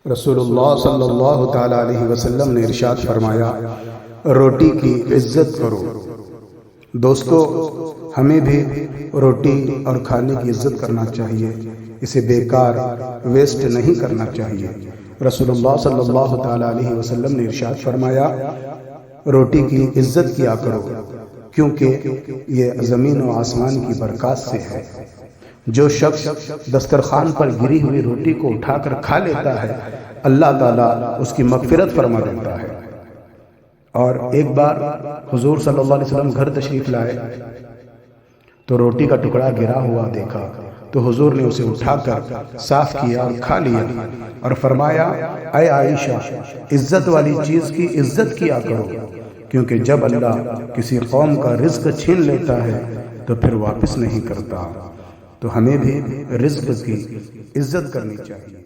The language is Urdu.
رسول اللہ صلی اللہ تعالیٰ علیہ وسلم نے ارشاد فرمایا، روٹی کی عزت کرو۔ دوستو، ہمیں بھی روٹی اور کھانے کی عزت کرنا چاہیے، اسے بیکار ویسٹ نہیں کرنا چاہیے۔ رسول اللہ صلی اللہ تعالیٰ علیہ وسلم نے ارشاد فرمایا، روٹی کی عزت کیا کرو، کیونکہ یہ زمین و آسمان کی برکات سے ہے۔ جو شخص دسترخوان پر گری ہوئی روٹی کو اٹھا کر کھا لیتا ہے، اللہ تعالیٰ اس کی مغفرت فرما دیتا ہے۔ اور ایک بار حضور صلی اللہ علیہ وسلم گھر تشریف لائے تو روٹی کا ٹکڑا گرا ہوا دیکھا، تو حضور نے اسے اٹھا کر صاف کیا اور کھا لیا، اور فرمایا، اے عائشہ، عزت والی چیز کی عزت کیا کرو، کیونکہ جب اللہ کسی قوم کا رزق چھین لیتا ہے تو پھر واپس نہیں کرتا۔ تو ہمیں بھی رزق کی عزت کرنی چاہیے۔